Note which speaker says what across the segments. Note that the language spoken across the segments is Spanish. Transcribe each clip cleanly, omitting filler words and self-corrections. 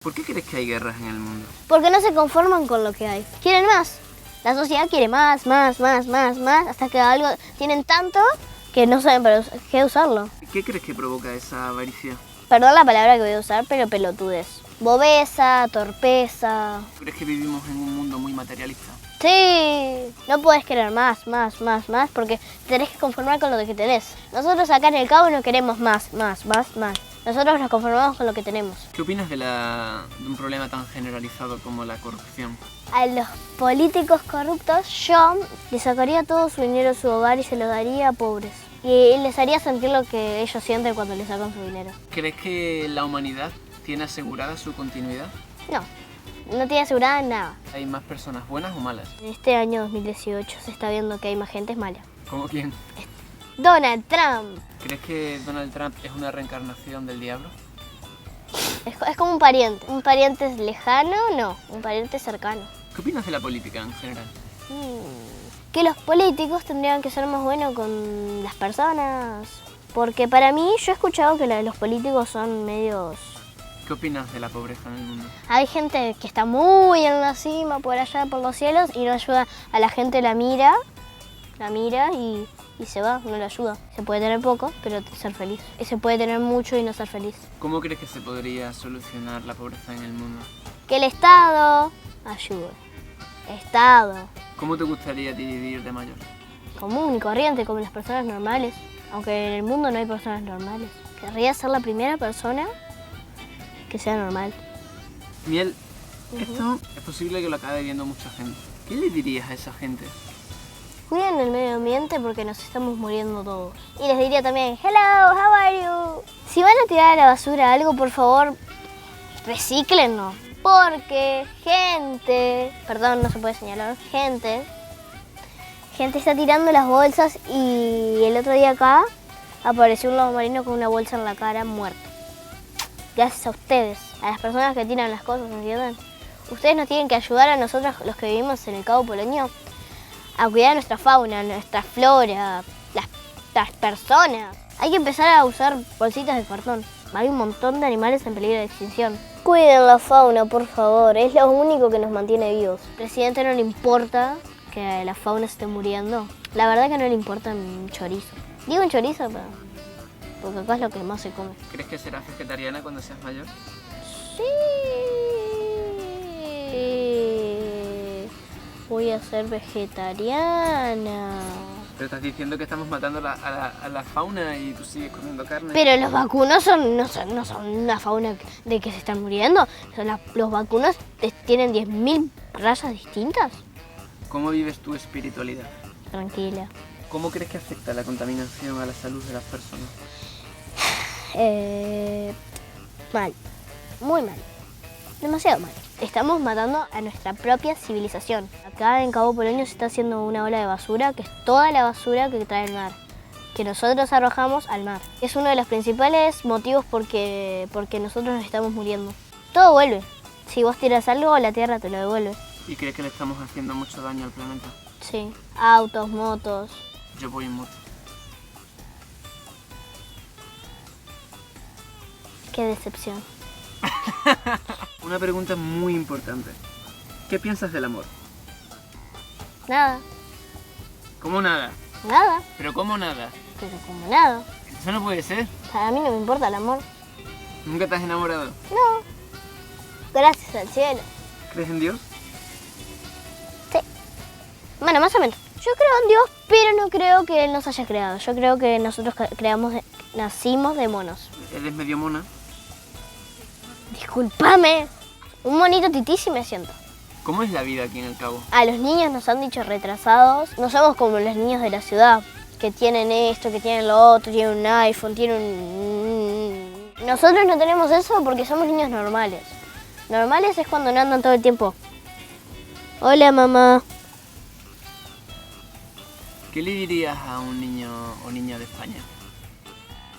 Speaker 1: ¿Por qué crees que hay guerras en el mundo?
Speaker 2: Porque no se conforman con lo que hay. Quieren más. La sociedad quiere más, hasta que algo tienen tanto que no saben para qué usarlo.
Speaker 1: ¿Qué crees que provoca esa avaricia?
Speaker 2: Perdón la palabra que voy a usar, pero pelotudez. Bobeza, torpeza.
Speaker 1: ¿Crees que vivimos en un mundo muy materialista?
Speaker 2: Sí, no puedes querer más, porque tenés que conformar con lo que tenés. Nosotros acá en el Cabo no queremos más. Nosotros nos conformamos con lo que tenemos.
Speaker 1: ¿Qué opinas de un problema tan generalizado como la corrupción?
Speaker 2: A los políticos corruptos yo les sacaría todo su dinero de su hogar y se lo daría a pobres. Y les haría sentir lo que ellos sienten cuando les sacan su dinero.
Speaker 1: ¿Crees que la humanidad tiene asegurada su continuidad?
Speaker 2: No tiene asegurada nada.
Speaker 1: ¿Hay más personas buenas o malas?
Speaker 2: En este año 2018 se está viendo que hay más gente mala.
Speaker 1: ¿Cómo quién?
Speaker 2: Donald Trump.
Speaker 1: ¿Crees que Donald Trump es una reencarnación del diablo?
Speaker 2: Es como un pariente. ¿Un pariente lejano? No, un pariente cercano.
Speaker 1: ¿Qué opinas de la política en general?
Speaker 2: Que los políticos tendrían que ser más buenos con las personas. Porque para mí, yo he escuchado que los políticos son medios...
Speaker 1: ¿Qué opinas de la pobreza en el mundo?
Speaker 2: Hay gente que está muy en la cima, por allá, por los cielos, y no ayuda a la gente, la mira y se va, no le ayuda. Se puede tener poco, pero ser feliz. Y se puede tener mucho y no ser feliz.
Speaker 1: ¿Cómo crees que se podría solucionar la pobreza en el mundo?
Speaker 2: Que el Estado ayude. Estado.
Speaker 1: ¿Cómo te gustaría vivir de mayor?
Speaker 2: Común y corriente, como las personas normales. Aunque en el mundo no hay personas normales. Querría ser la primera persona que sea normal.
Speaker 1: Miel, esto es posible que lo acabe viendo mucha gente. ¿Qué le dirías a esa gente?
Speaker 2: Cuiden el medio ambiente porque nos estamos muriendo todos. Y les diría también, hello, how are you? Si van a tirar a la basura algo, por favor, recíclenlo. Porque perdón, no se puede señalar, gente está tirando las bolsas y el otro día acá apareció un lobo marino con una bolsa en la cara muerto. Gracias a ustedes, a las personas que tiran las cosas, ¿entienden? Ustedes nos tienen que ayudar a nosotros, los que vivimos en el Cabo Polonio, a cuidar nuestra fauna, nuestra flora, las personas. Hay que empezar a usar bolsitas de cartón. Hay un montón de animales en peligro de extinción. Cuiden la fauna, por favor. Es lo único que nos mantiene vivos. Al presidente no le importa que la fauna se esté muriendo. La verdad que no le importa un chorizo. Digo un chorizo, pero porque acá es lo que más se come.
Speaker 1: ¿Crees que serás vegetariana cuando seas mayor?
Speaker 2: Sí. Voy a ser vegetariana.
Speaker 1: Pero estás diciendo que estamos matando a la fauna y tú sigues comiendo carne.
Speaker 2: Pero los vacunos no son una fauna de que se están muriendo. Los vacunos tienen 10.000 razas distintas.
Speaker 1: ¿Cómo vives tu espiritualidad?
Speaker 2: Tranquila.
Speaker 1: ¿Cómo crees que afecta la contaminación a la salud de las personas?
Speaker 2: Mal. Muy mal. Demasiado mal. Estamos matando a nuestra propia civilización. Acá en Cabo Polonio se está haciendo una ola de basura, que es toda la basura que trae el mar, que nosotros arrojamos al mar. Es uno de los principales motivos porque nosotros nos estamos muriendo. Todo vuelve. Si vos tiras algo, la tierra te lo devuelve.
Speaker 1: ¿Y crees que le estamos haciendo mucho daño al planeta?
Speaker 2: Sí. Autos, motos.
Speaker 1: Yo voy en moto.
Speaker 2: Qué decepción.
Speaker 1: Una pregunta muy importante. ¿Qué piensas del amor?
Speaker 2: Nada.
Speaker 1: ¿Cómo nada?
Speaker 2: Nada.
Speaker 1: ¿Pero cómo nada?
Speaker 2: Pero como nada.
Speaker 1: Eso no puede ser.
Speaker 2: A mí no me importa el amor.
Speaker 1: ¿Nunca te has enamorado?
Speaker 2: No. Gracias al cielo.
Speaker 1: ¿Crees en Dios?
Speaker 2: Sí. Bueno, más o menos. Yo creo en Dios, pero no creo que Él nos haya creado. Yo creo que nosotros nacimos de monos.
Speaker 1: ¿Eres medio mona?
Speaker 2: Discúlpame. Un monito tití me siento.
Speaker 1: ¿Cómo es la vida aquí en el Cabo?
Speaker 2: A los niños nos han dicho retrasados. No somos como los niños de la ciudad, que tienen esto, que tienen lo otro, tienen un iPhone, tienen un... Nosotros no tenemos eso porque somos niños normales. Normales es cuando no andan todo el tiempo. Hola, mamá.
Speaker 1: ¿Qué le dirías a un niño o niña de España?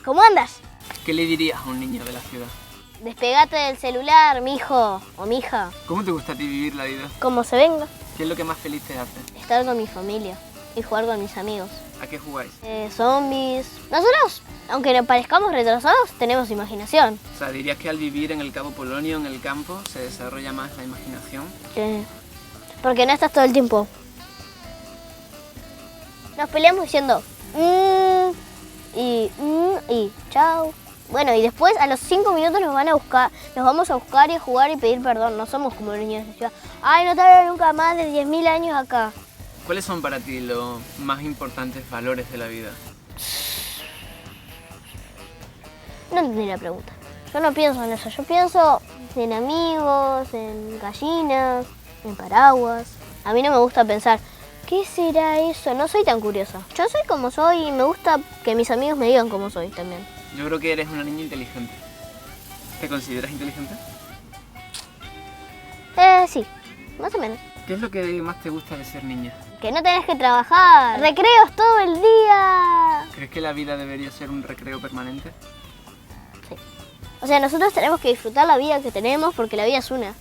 Speaker 2: ¿Cómo andas?
Speaker 1: ¿Qué le dirías a un niño de la ciudad?
Speaker 2: Despegate del celular, mijo o mija.
Speaker 1: ¿Cómo te gusta a ti vivir la vida?
Speaker 2: Como se venga.
Speaker 1: ¿Qué es lo que más feliz te hace?
Speaker 2: Estar con mi familia. y jugar con mis amigos.
Speaker 1: ¿A qué jugáis?
Speaker 2: Zombies. Nosotros, aunque nos parezcamos retrasados, tenemos imaginación.
Speaker 1: O sea, ¿dirías que al vivir en el Cabo Polonio, en el campo, se desarrolla más la imaginación?
Speaker 2: Porque no estás todo el tiempo. Nos peleamos diciendo y chao. Bueno, y después a los 5 minutos nos vamos a buscar y a jugar y pedir perdón. No somos como los niños de la ciudad. Ay, no te hablo nunca más de 10.000 años acá.
Speaker 1: ¿Cuáles son para ti los más importantes valores de la vida?
Speaker 2: No entendí la pregunta. Yo no pienso en eso. Yo pienso en amigos, en gallinas, en paraguas. A mí no me gusta pensar, ¿qué será eso? No soy tan curiosa. Yo soy como soy y me gusta que mis amigos me digan cómo soy también.
Speaker 1: Yo creo que eres una niña inteligente. ¿Te consideras inteligente?
Speaker 2: Sí, más o menos.
Speaker 1: ¿Qué es lo que más te gusta de ser niña?
Speaker 2: Que no tenés que trabajar. Recreos todo el día.
Speaker 1: ¿Crees que la vida debería ser un recreo permanente?
Speaker 2: Sí. O sea, nosotros tenemos que disfrutar la vida que tenemos porque la vida es una.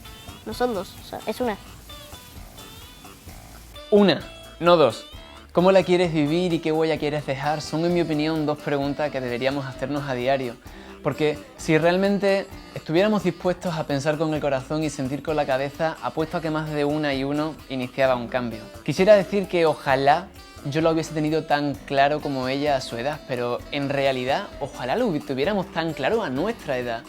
Speaker 2: No son dos, o sea, es una.
Speaker 1: Una, no dos. ¿Cómo la quieres vivir y qué huella quieres dejar? Son, en mi opinión, dos preguntas que deberíamos hacernos a diario. Porque si realmente estuviéramos dispuestos a pensar con el corazón y sentir con la cabeza, apuesto a que más de una y uno iniciaba un cambio. Quisiera decir que ojalá yo lo hubiese tenido tan claro como ella a su edad, pero en realidad ojalá lo tuviéramos tan claro a nuestra edad.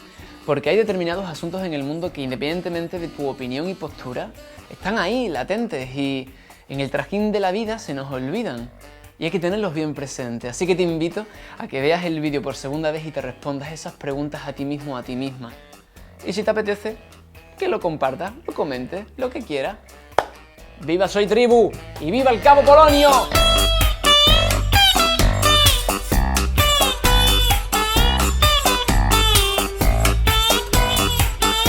Speaker 1: Porque hay determinados asuntos en el mundo que, independientemente de tu opinión y postura, están ahí, latentes, y en el trajín de la vida se nos olvidan. Y hay que tenerlos bien presentes. Así que te invito a que veas el vídeo por segunda vez y te respondas esas preguntas a ti mismo o a ti misma. Y si te apetece, que lo compartas, lo comentes, lo que quieras. ¡Viva Soy Tribu! ¡Y viva el Cabo Polonio!